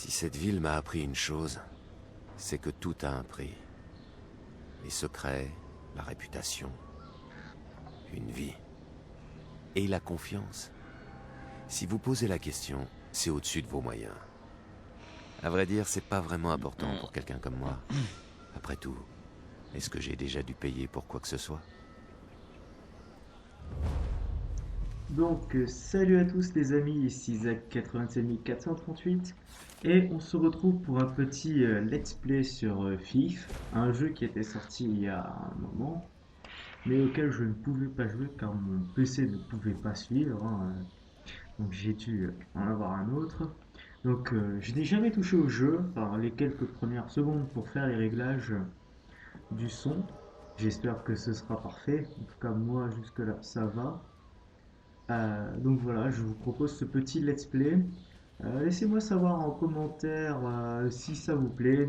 Si cette ville m'a appris une chose, c'est que tout a un prix. Les secrets, la réputation, une vie. Et la confiance. Si vous posez la question, c'est au-dessus de vos moyens. À vrai dire, c'est pas vraiment important pour quelqu'un comme moi. Après tout, est-ce que j'ai déjà dû payer pour quoi que ce soit? Donc, salut à tous les amis, ici Zach87438 et on se retrouve pour un petit let's play sur FIF, un jeu qui était sorti il y a un moment, mais auquel je ne pouvais pas jouer car mon PC ne pouvait pas suivre, hein, donc j'ai dû en avoir un autre. Donc, je n'ai jamais touché au jeu, par les quelques premières secondes pour faire les réglages du son. J'espère que ce sera parfait, en tout cas moi jusque-là ça va. Donc voilà, je vous propose ce petit let's play. Laissez-moi savoir en commentaire si ça vous plaît.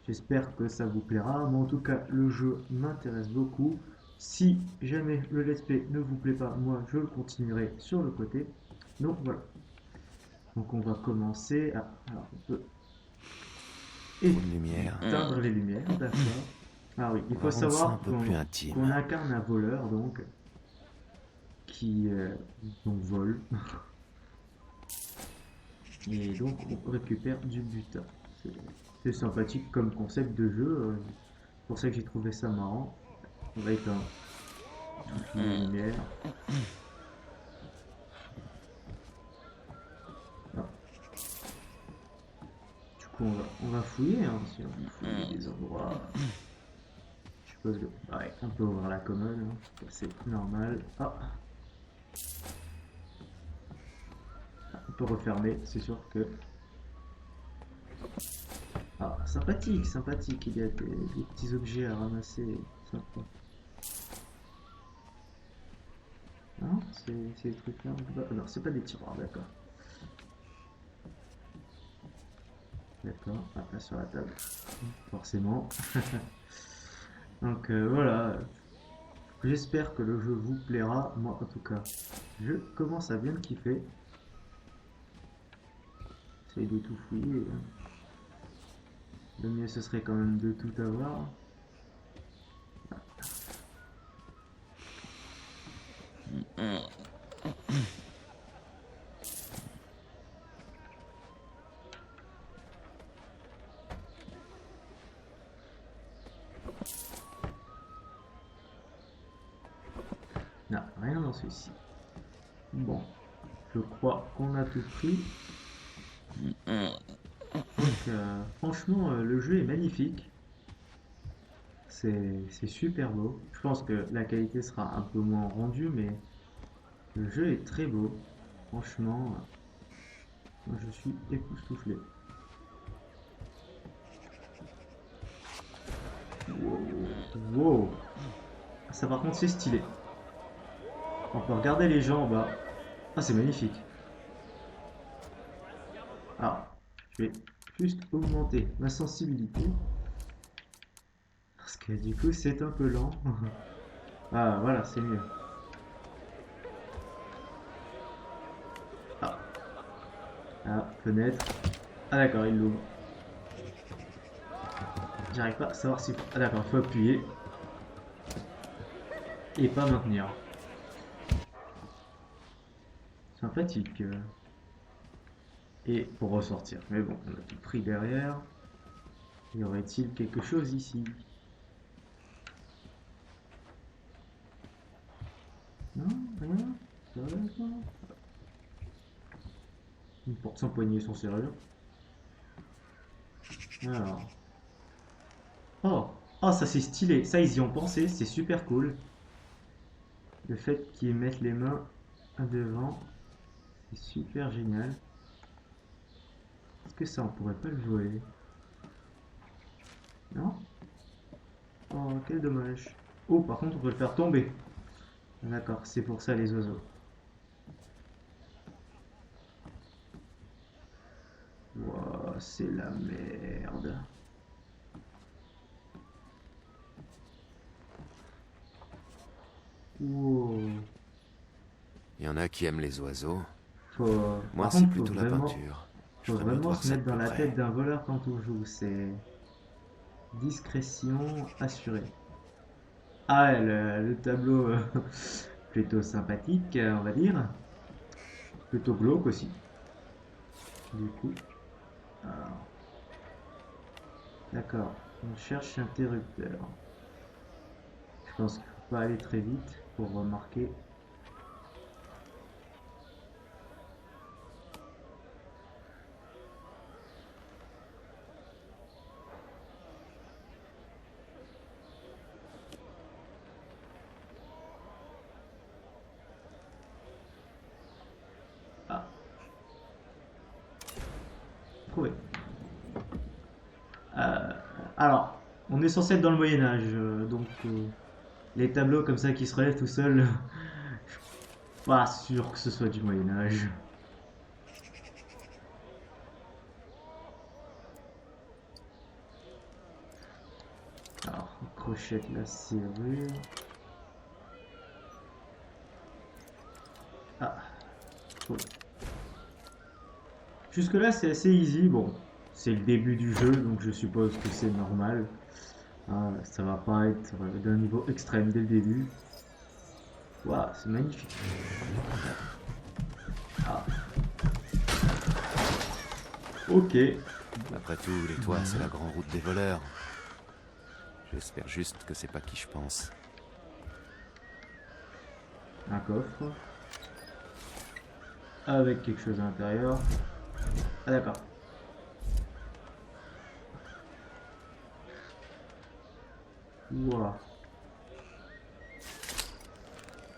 J'espère que ça vous plaira. Mais en tout cas, le jeu m'intéresse beaucoup. Si jamais le let's play ne vous plaît pas, moi je le continuerai sur le côté. Donc voilà. Donc on va commencer. Ah, alors on peut Trop de lumière. éteindre les lumières, d'accord. Ah oui, il On faut va rendre ça un savoir peu plus intime. qu'on incarne un voleur donc qui donc vole. Et donc on récupère du butin. C'est c'est sympathique comme concept de jeu. C'est pour ça que j'ai trouvé ça marrant. On va éteindre toutes les lumières. Ah, du coup on va fouiller, hein, si on veut fouiller des endroits. Je suppose que ouais, on peut ouvrir la commode, hein, c'est normal. Ah, on peut refermer, c'est sûr que. Ah, sympathique, sympathique, il y a des petits objets à ramasser. Sympa. Non, c'est des trucs là. Non, c'est pas des tiroirs, d'accord. D'accord, ah, là sur la table, forcément. Donc voilà, j'espère que le jeu vous plaira. Moi en tout cas, je commence à bien le kiffer. Essaye de tout fouiller, hein. Le mieux ce serait quand même de tout avoir. Non, rien dans celui-ci. Bon, je crois qu'on a tout pris. Donc franchement, le jeu est magnifique. C'est super beau. Je pense que la qualité sera un peu moins rendue, mais le jeu est très beau. Franchement, moi je suis époustouflé. Wow, wow. Ça par contre c'est stylé. On peut regarder les gens en bas. Ah c'est magnifique. Ah, je vais juste augmenter ma sensibilité. Parce que du coup c'est un peu lent. Ah voilà, c'est mieux. Ah, ah, fenêtre. Ah d'accord, il l'ouvre. J'arrive pas à savoir si... Ah d'accord, il faut appuyer. Et pas maintenir. Sympathique. Et pour ressortir. Mais bon, on a tout pris derrière. Y aurait-il quelque chose ici? Non, rien. Sérieusement? Une porte sans poignée sans serrure. Alors. Oh! Oh, ça c'est stylé. Ça, ils y ont pensé. C'est super cool. Le fait qu'ils mettent les mains devant. C'est super génial. Est-ce que ça, on pourrait pas le voler? Non? Oh, quel dommage. Oh, par contre, on peut le faire tomber. D'accord, c'est pour ça les oiseaux. Wow, c'est la merde. Wow. Il y en a qui aiment les oiseaux. Faut... Moi, Par c'est contre, faut plutôt la vraiment peinture. Je Faut ferais mieux de vraiment voir se ça de mettre dans plus la près. tête d'un voleur quand on joue. C'est discrétion assurée. Ah ouais, le tableau plutôt sympathique, on va dire. Plutôt glauque aussi, du coup. Alors, d'accord, on cherche interrupteur. Je pense qu'il faut pas aller très vite pour remarquer. Ah, trouvé. Euh, alors, on est censé être dans le Moyen-Âge, donc les tableaux comme ça qui se relèvent tout seuls, je suis pas sûr que ce soit du Moyen-Âge. Alors, on crochette la serrure. Ah, cool. Jusque-là, c'est assez easy. Bon, c'est le début du jeu, donc je suppose que c'est normal. Ça va pas être d'un niveau extrême dès le début. Waouh, c'est magnifique. Ah, ok. Après tout, les toits, c'est la grande route des voleurs. J'espère juste que c'est pas qui je pense. Un coffre. Avec quelque chose à l'intérieur. Ah d'accord. Waouh.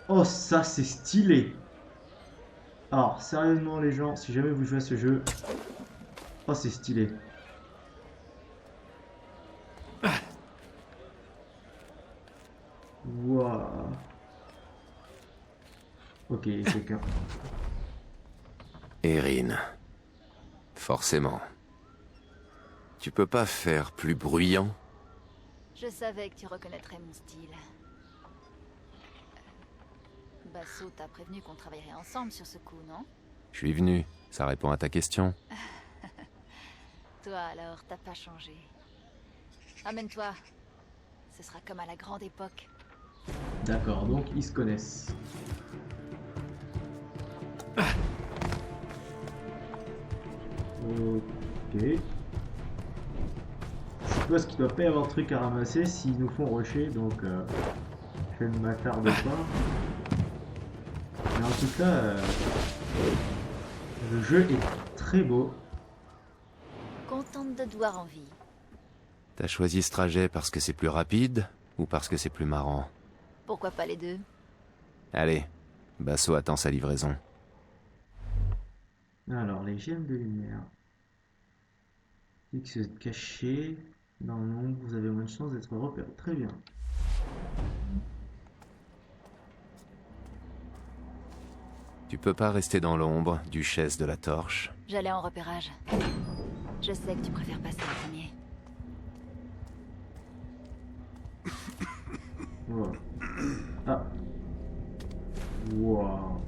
Oh, ça c'est stylé. Alors, sérieusement les gens, si jamais vous jouez à ce jeu, oh c'est stylé. Waouh. Ok, il y a quelqu'un. Erin. Forcément. Tu peux pas faire plus bruyant? Je savais que tu reconnaîtrais mon style. Basso t'a prévenu qu'on travaillerait ensemble sur ce coup, non? Je suis venu. Ça répond à ta question. Toi alors, t'as pas changé. Amène-toi. Ce sera comme à la grande époque. D'accord, donc ils se connaissent. Ok. Je suppose qu'il doit pas y avoir de truc à ramasser s'ils nous font rusher, donc je ne m'attarde pas. Mais en tout cas, le jeu est très beau. Contente de te voir en vie. T'as choisi ce trajet parce que c'est plus rapide ou parce que c'est plus marrant? Pourquoi pas les deux? Allez, Basso attend sa livraison. Alors, les gemmes de lumière. Fixe caché. Dans l'ombre, vous avez moins de chances d'être repéré. Très bien. Tu peux pas rester dans l'ombre, duchesse de la torche. J'allais en repérage. Je sais que tu préfères passer en premier. Wow. Ah. Wow.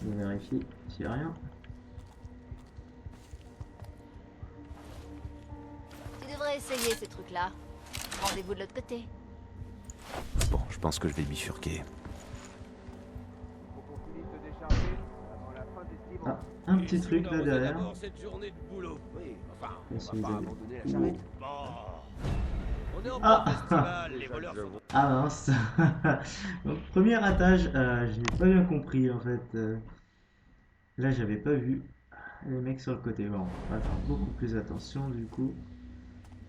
Je vais vérifier s'il n'y a rien. Tu devrais essayer ces trucs-là. Rendez-vous de l'autre côté. Bon, je pense que je vais bifurquer. Ah, un petit truc là derrière. Cette journée de boulot. Oui, enfin, Laisse on les va pas aider. abandonner la charrette. Oh. On est en Ah. plein festival, les voleurs sont... Ah mince. Donc premier attache, je n'ai pas bien compris en fait. Là j'avais pas vu les mecs sur le côté. Bon, on va faire beaucoup plus attention du coup.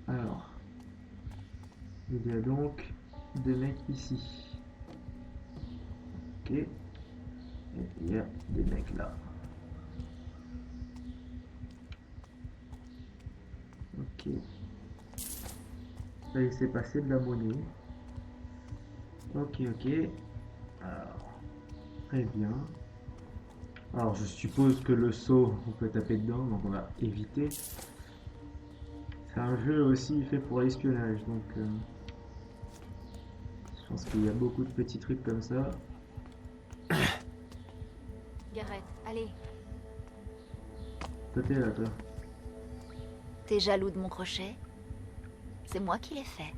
Alors, il y a donc des mecs ici. Ok. Et il y a des mecs là. Ok. Ça laisser passer de la monnaie. Ok, ok. Alors, très bien. Alors, je suppose que le saut, on peut taper dedans, donc on va éviter. C'est un jeu aussi fait pour l'espionnage, donc Je pense qu'il y a beaucoup de petits trucs comme ça. Garrett, allez. Toi, t'es là, toi. T'es jaloux de mon crochet? C'est moi qui l'ai fait.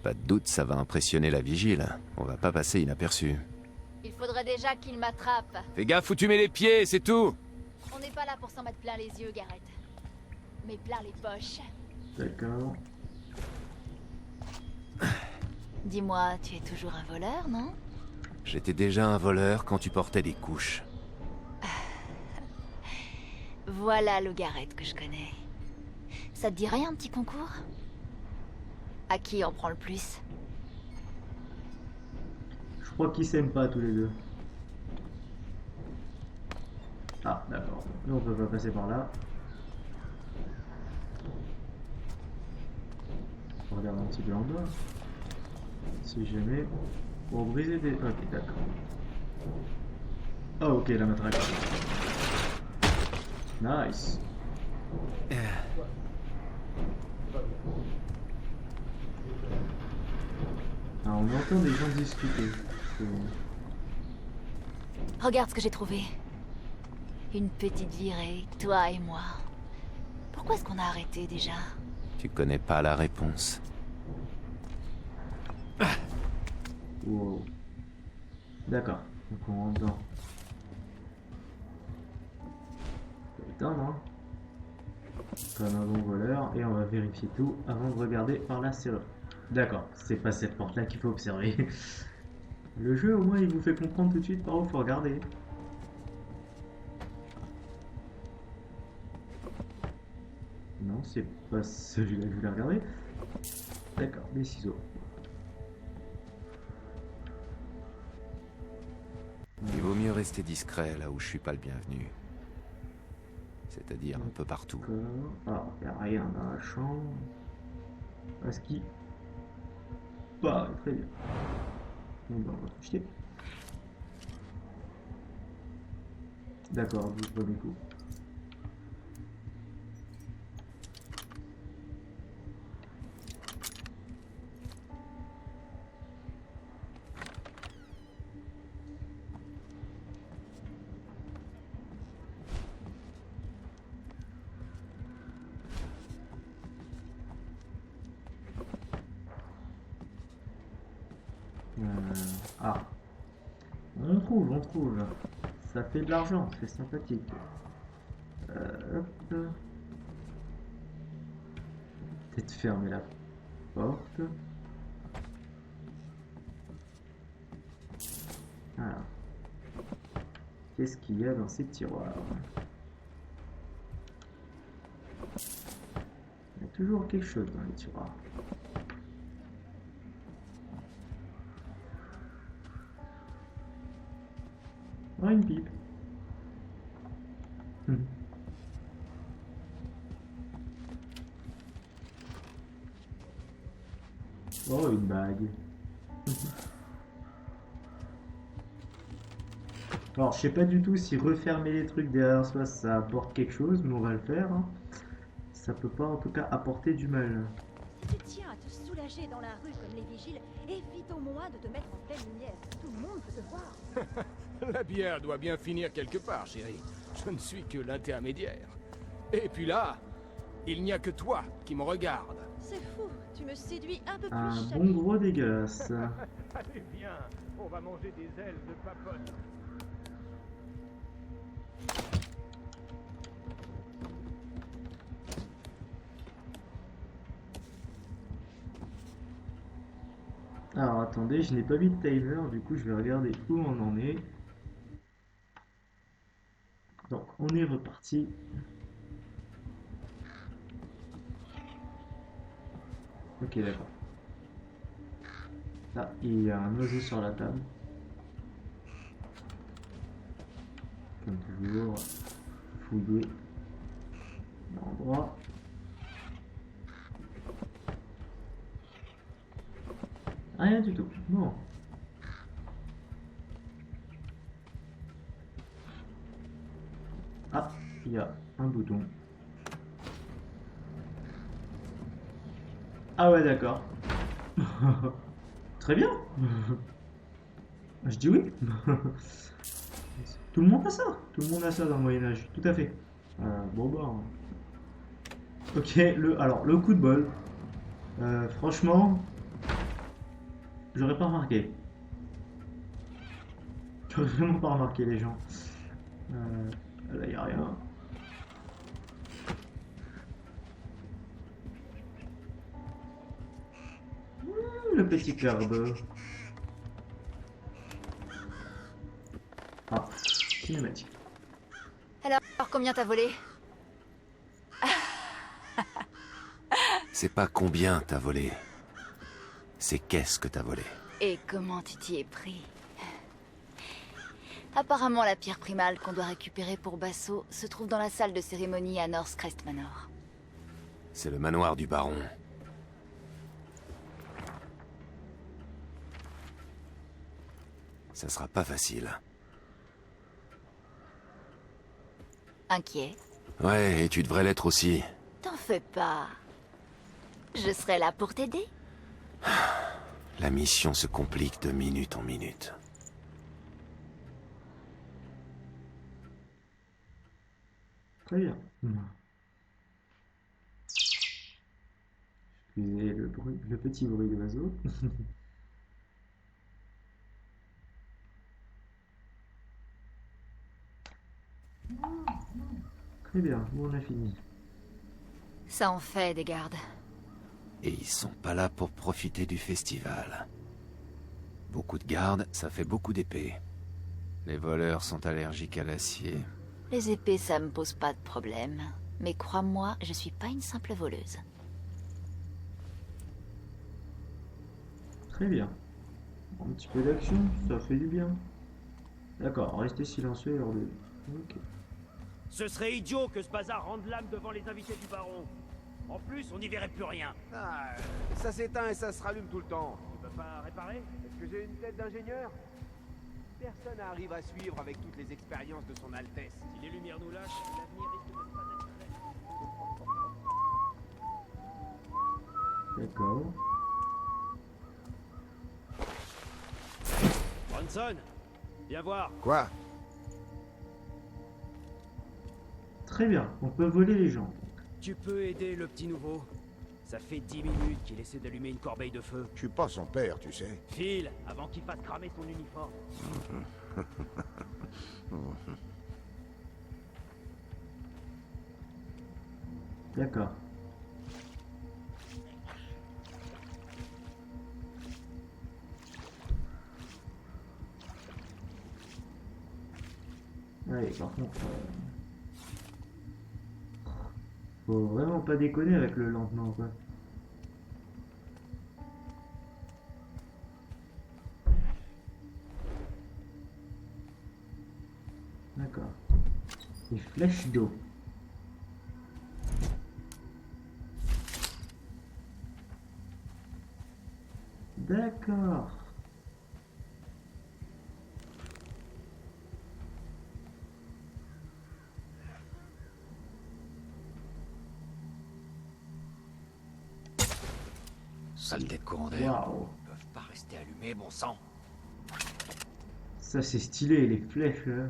Pas de doute, ça va impressionner la vigile. On va pas passer inaperçu. Il faudrait déjà qu'il m'attrape. Fais gaffe où tu mets les pieds, c'est tout. On n'est pas là pour s'en mettre plein les yeux, Garrett. Mais plein les poches. D'accord. Dis-moi, tu es toujours un voleur, non? J'étais déjà un voleur quand tu portais des couches. Voilà le Garrett que je connais. Ça te dirait un petit concours? À qui en prend le plus? Je crois qu'ils s'aiment pas tous les deux. Ah, d'accord. Nous, on peut pas passer par là. On regarde un petit peu en bas. Si jamais. Pour briser des. Ok, d'accord. Ah, ok, la matraque. Nice. Alors, on entend des gens discuter. Regarde ce que j'ai trouvé. Une petite virée, toi et moi. Pourquoi est-ce qu'on a arrêté déjà? Tu connais pas la réponse. Wow. D'accord. Donc on rentre dans. Éteindre, hein. Comme un bon voleur. Et on va vérifier tout avant de regarder par la serrure. D'accord. C'est pas cette porte là qu'il faut observer. Le jeu au moins il vous fait comprendre tout de suite par où il faut regarder. Non, c'est pas celui-là que je voulais regarder. D'accord, les ciseaux. Il vaut mieux rester discret là où je suis pas le bienvenu. C'est-à-dire un peu partout. Alors, il n'y a rien dans la chambre. Est-ce qu'il... Bah, très bien. Bon, bah, on va tout jeter. D'accord, du premier coup. Ah. On trouve, on trouve. Ça fait de l'argent, c'est sympathique. Hop. Peut-être fermer la porte. Alors. Qu'est-ce qu'il y a dans ces tiroirs? Il y a toujours quelque chose dans les tiroirs. Oh, une pipe. Oh, une bague. Alors, je sais pas du tout si refermer les trucs derrière soi, ça apporte quelque chose, mais on va le faire, hein. Ça peut pas, en tout cas, apporter du mal. Si tu tiens à te soulager dans la rue comme les vigiles, évite au moins de te mettre en pleine lumière. Tout le monde peut te voir. La bière doit bien finir quelque part, chérie. Je ne suis que l'intermédiaire. Et puis là, il n'y a que toi qui me regarde. C'est fou, tu me séduis un peu plus Un chaque bon gros dégueulasse. Allez, viens, on va manger des ailes de papote. Alors, attendez, je n'ai pas mis de timer, du coup, je vais regarder où on en est. Donc, on est reparti. Ok, d'accord. Là, il y a un oiseau sur la table. Comme toujours, fouiller l'endroit. Rien du tout. Bon. Ah, il y a un bouton. Ah ouais, d'accord. Très bien. Je dis oui. Tout le monde a ça. Tout le monde a ça dans le Moyen-Âge. Tout à fait. Bon bah. Ok, alors le coup de bol. Franchement, j'aurais pas remarqué. J'aurais vraiment pas remarqué les gens. Là, y a rien. Le petit crabe. Ah, cinématique. Alors, combien t'as volé? C'est pas combien t'as volé. C'est qu'est-ce que t'as volé. Et comment tu t'y es pris? Apparemment, la pierre primale qu'on doit récupérer pour Basso se trouve dans la salle de cérémonie à North Crest Manor. C'est le manoir du baron. Ça sera pas facile. Inquiet? Ouais, et tu devrais l'être aussi. T'en fais pas. Je serai là pour t'aider. La mission se complique de minute en minute. Très bien. Excusez le petit bruit d'oiseau. Très bien, bon, on a fini. Ça en fait des gardes. Et ils sont pas là pour profiter du festival. Beaucoup de gardes, ça fait beaucoup d'épées. Les voleurs sont allergiques à l'acier. Les épées, ça me pose pas de problème. Mais crois-moi, je suis pas une simple voleuse. Très bien. Un petit peu d'action, ça fait du bien. D'accord, restez silencieux lors de... Ok. Ce serait idiot que ce bazar rende l'âme devant les invités du baron. En plus, on n'y verrait plus rien. Ah, ça s'éteint et ça se rallume tout le temps. Tu peux pas réparer? Est-ce que j'ai une tête d'ingénieur? Personne n'arrive à suivre avec toutes les expériences de son Altesse. Si les lumières nous lâchent, l'avenir risque de ne pas être clair. D'accord. Bronson, viens voir. Quoi? Très bien, on peut voler les gens. Tu peux aider le petit nouveau? Ça fait 10 minutes qu'il essaie d'allumer une corbeille de feu. Je suis pas son père, tu sais. File, avant qu'il fasse cramer son uniforme. D'accord. Ouais, par contre... Faut vraiment pas déconner avec le lentement, quoi. D'accord. Des flèches d'eau. D'accord. Saleté de courant d'air. Waouh. Ils peuvent pas rester allumés, bon sang. Ça c'est stylé, les flèches là.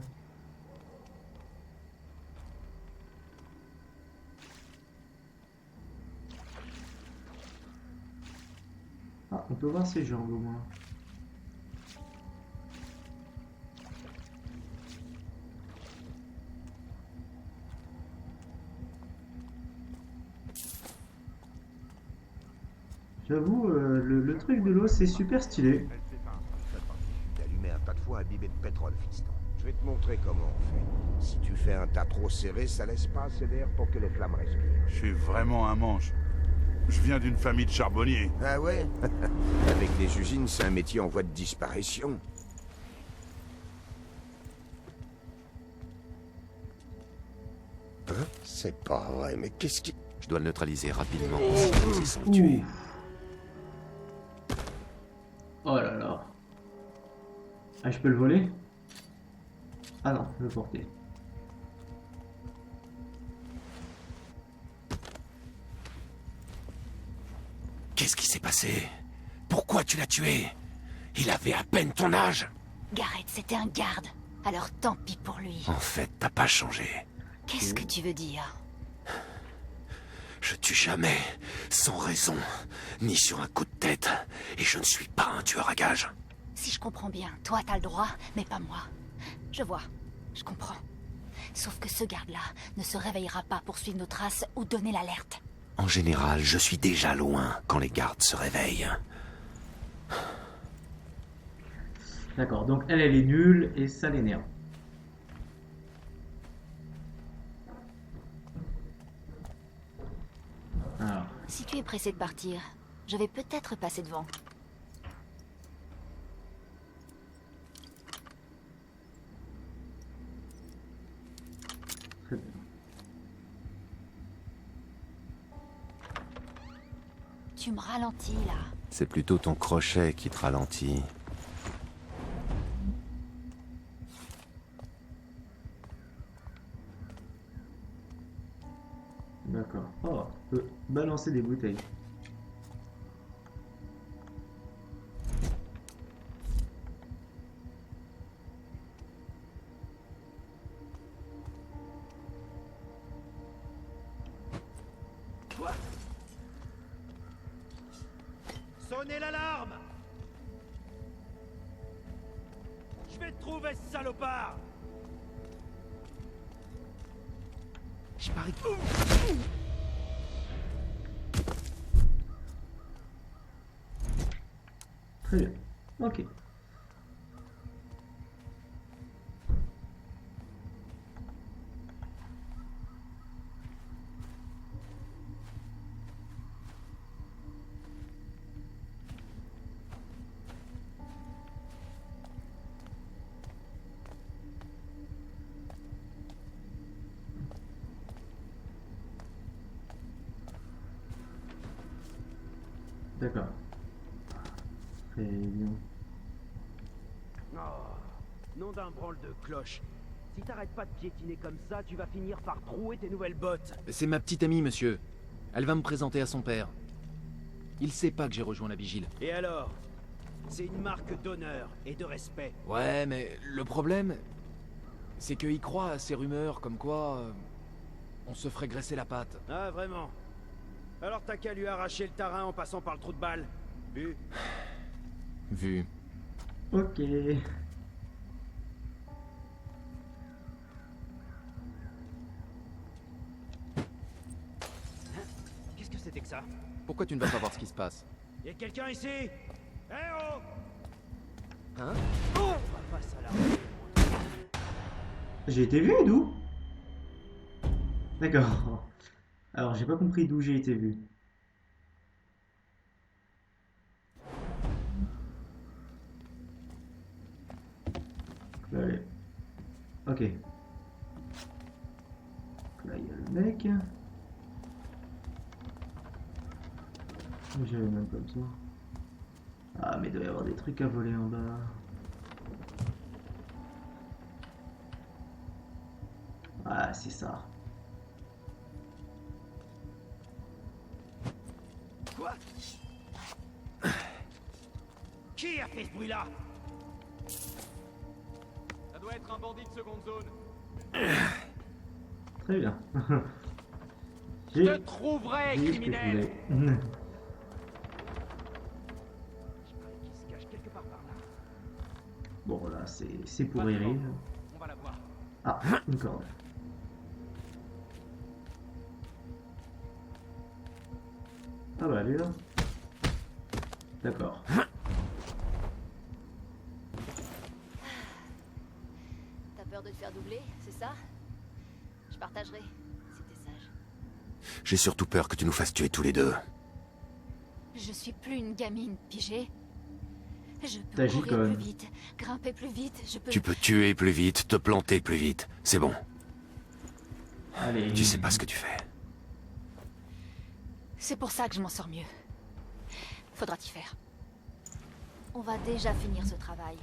Ah, on peut voir ses jambes au moins. J'avoue, le truc de l'eau, c'est super stylé. Elle s'éteint. J'ai allumé un tas de fois imbibé de pétrole, fiston. Je vais te montrer comment on fait. Si tu fais un tas trop serré, ça laisse pas assez d'air pour que les flammes respirent. Je suis vraiment un manche. Je viens d'une famille de charbonniers. Ah ouais? Avec les usines, c'est un métier en voie de disparition. Hein? C'est pas vrai, mais qu'est-ce qui... Je dois le neutraliser rapidement, sinon ils sont tués. Oh là là. Ah, je peux le voler? Ah non, le porter. Qu'est-ce qui s'est passé? Pourquoi tu l'as tué? Il avait à peine ton âge. Garrett, c'était un garde. Alors tant pis pour lui. En fait, t'as pas changé. Qu'est-ce que tu veux dire? Je tue jamais, sans raison, ni sur un coup de tête. Et je ne suis pas un tueur à gages. Si je comprends bien, toi t'as le droit, mais pas moi. Je vois, je comprends. Sauf que ce garde-là ne se réveillera pas pour suivre nos traces ou donner l'alerte. En général, je suis déjà loin quand les gardes se réveillent. D'accord, donc elle est nulle et ça l'énerve. Alors, Si tu es pressé de partir, je vais peut-être passer devant. très bien. Tu me ralentis là. C'est plutôt ton crochet qui te ralentit. D'accord. Oh, on peut balancer des bouteilles. Sonnez l'alarme! Je vais te trouver, ce salopard! Je parie que... Très bien. Ok. D'accord. Très bien. Oh, nom d'un branle de cloche. Si t'arrêtes pas de piétiner comme ça, tu vas finir par trouer tes nouvelles bottes. C'est ma petite amie, monsieur. Elle va me présenter à son père. Il sait pas que j'ai rejoint la vigile. Et alors? C'est une marque d'honneur et de respect. Ouais, mais le problème, c'est qu'il croit à ces rumeurs comme quoi... on se ferait graisser la patte. Ah, vraiment? Alors t'as qu'à lui arracher le tarin en passant par le trou de balle. Vu? Vu. Ok. Qu'est-ce que c'était que ça? Pourquoi tu ne vas pas voir ce qui se passe? Y'a quelqu'un ici? Eh oh! Hein? On va face à la rue. J'ai été vu d'où? D'accord. Alors, j'ai pas compris d'où j'ai été vu. Allez. Ok. Là, il y a le mec. J'avais même pas besoin. Ah, mais il doit y avoir des trucs à voler en bas. Ah, c'est ça. Quoi? Qui a fait ce bruit-là? Ça doit être un bandit de seconde zone. Très bien. Je te trouverai, j'ai eu ce que je criminel. voulais. Je parie qu'il se cache quelque part par là. Bon, là, c'est pour Eric. On va la voir. Ah, une corde. Ah bah, elle est là. D'accord. T'as peur de te faire doubler, c'est ça? Je partagerai, si t'es sage. J'ai surtout peur que tu nous fasses tuer tous les deux. Je suis plus une gamine, pigée. Je peux T'agis courir comme- plus vite, grimper plus vite, je peux... Tu peux tuer plus vite, te planter plus vite. C'est bon. Allez. Tu sais pas ce que tu fais. C'est pour ça que je m'en sors mieux. Faudra t'y faire. On va déjà finir ce travail.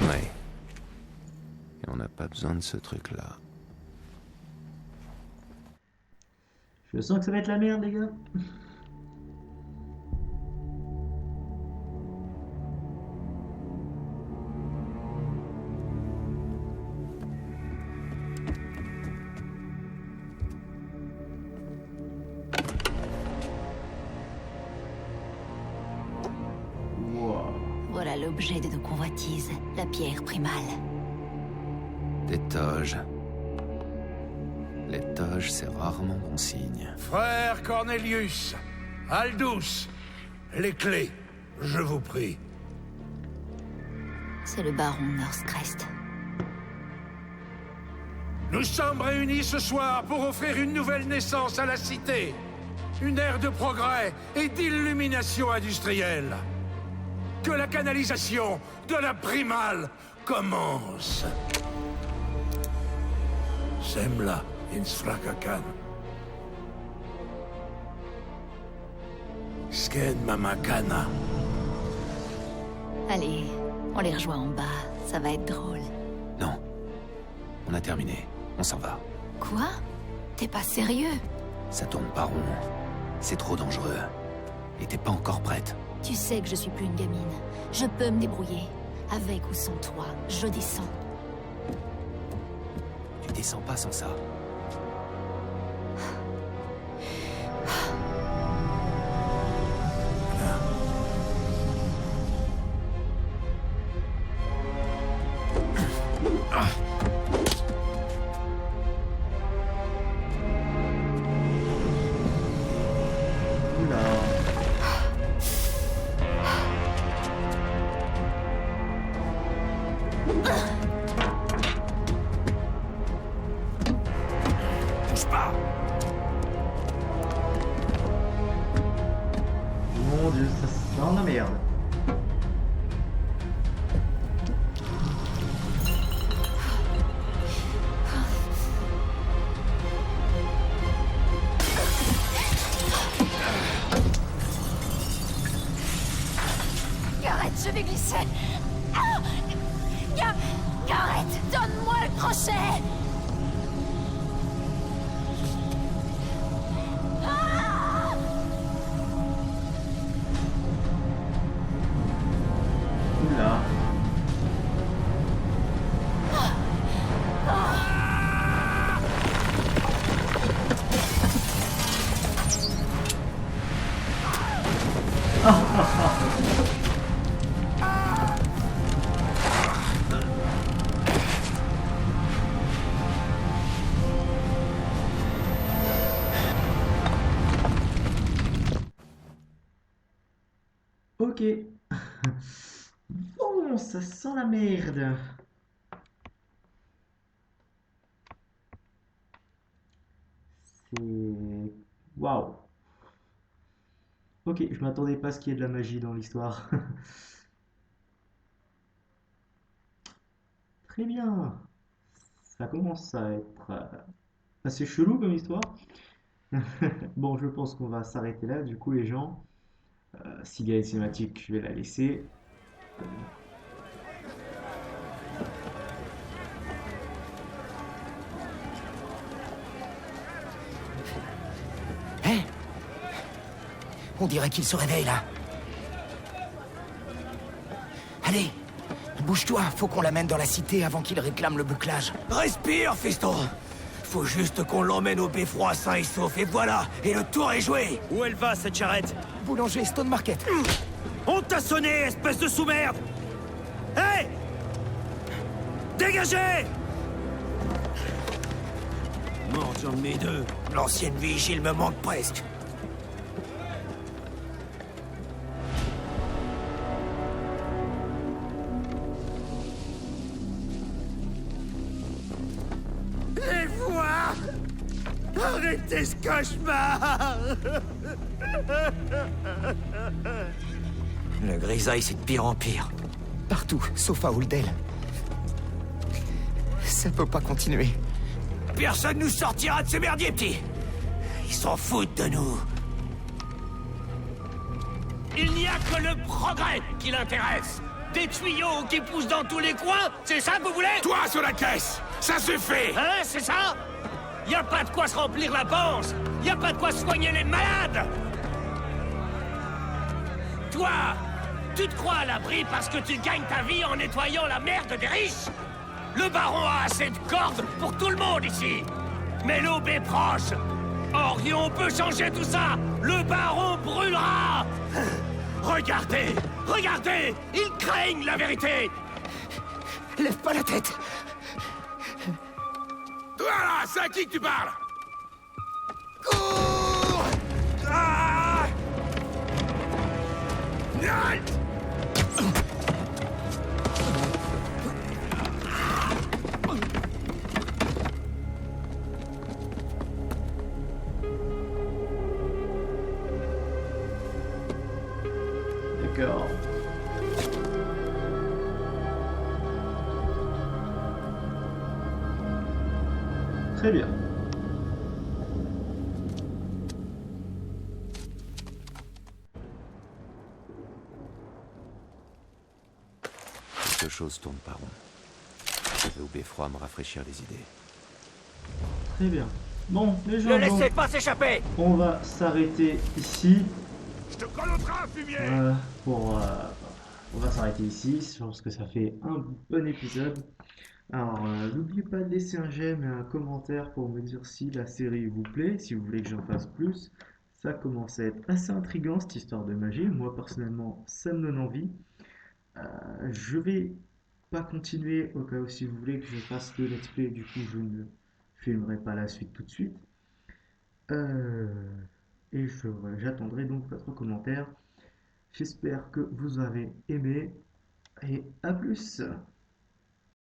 Ouais. Et on n'a pas besoin de ce truc-là. Je sens que ça va être la merde, les gars. l'objet de nos convoitises, la pierre primale. Des toges. Les toges, c'est rarement bon signe. Frère Cornelius, Aldous, les clés, je vous prie. C'est le baron Northcrest. Nous sommes réunis ce soir pour offrir une nouvelle naissance à la cité. Une ère de progrès et d'illumination industrielle. Que la canalisation de la primale commence. Semla insfrakakan. Sken mamakana. Allez, on les rejoint en bas, ça va être drôle. Non. On a terminé. On s'en va. Quoi? T'es pas sérieux? Ça tourne pas rond. C'est trop dangereux. Et t'es pas encore prête. Tu sais que je suis plus une gamine. Je peux me débrouiller. Avec ou sans toi, je descends. Tu descends pas sans ça. Touche pas. Mon dieu, ça sent la merde. Gareth, je vais glisser. Ah, Gareth, donne-moi le crochet. Oula. Ok. Bon, ça sent la merde. C'est... Waouh. Ok, je m'attendais pas à ce qu'il y ait de la magie dans l'histoire. Très bien. Ça commence à être assez chelou comme histoire. Bon, je pense qu'on va s'arrêter là, du coup, les gens. S'il y a une cinématique, je vais la laisser. Hé! On dirait qu'il se réveille, là. Allez, bouge-toi, faut qu'on l'amène dans la cité avant qu'il réclame le bouclage. Respire, fiston. Faut juste qu'on l'emmène au beffroi sain et sauf, et voilà, et le tour est joué. Où elle va, cette charrette? Boulanger Stone Market. On t'a sonné, espèce de sous-merde! Hé! Dégagez! Mort, j'en ai deux. L'ancienne vigile me manque presque. Les voix! Arrêtez ce cauchemar! Le grisaille, c'est de pire en pire. Partout, sauf à Holdell. Ça peut pas continuer. Personne nous sortira de ce merdier, petit. Ils s'en foutent de nous. Il n'y a que le progrès qui l'intéresse. Des tuyaux qui poussent dans tous les coins, c'est ça que vous voulez? Toi sur la caisse, ça suffit. Hein, c'est ça? Y a pas de quoi se remplir la panse. Y a pas de quoi soigner les malades. Toi, tu te crois à l'abri parce que tu gagnes ta vie en nettoyant la merde des riches? Le baron a assez de cordes pour tout le monde ici. Mais l'aube est proche. Orion peut changer tout ça. Le baron brûlera. Regardez! Regardez! Ils craignent la vérité! Lève pas la tête. Toi là, c'est à qui que tu parles? Cours! Ah! Halt! D'accord. Très bien. Quelque chose tourne pas rond. Je vais au beffroi me rafraîchir les idées. Très bien. Bon, les gens, Ne laissez pas s'échapper! on va s'arrêter ici. Je te colle au train, fumier! On va s'arrêter ici. Je pense que ça fait un bon épisode. Alors, n'oubliez pas de laisser un j'aime et un commentaire pour me dire si la série vous plaît, si vous voulez que j'en fasse plus. Ça commence à être assez intriguant cette histoire de magie. Moi, personnellement, ça me donne envie. Je vais pas continuer au cas où si vous voulez que je fasse le let's play. Du coup, je ne filmerai pas la suite tout de suite. Et j'attendrai donc votre commentaire. J'espère que vous avez aimé et à plus.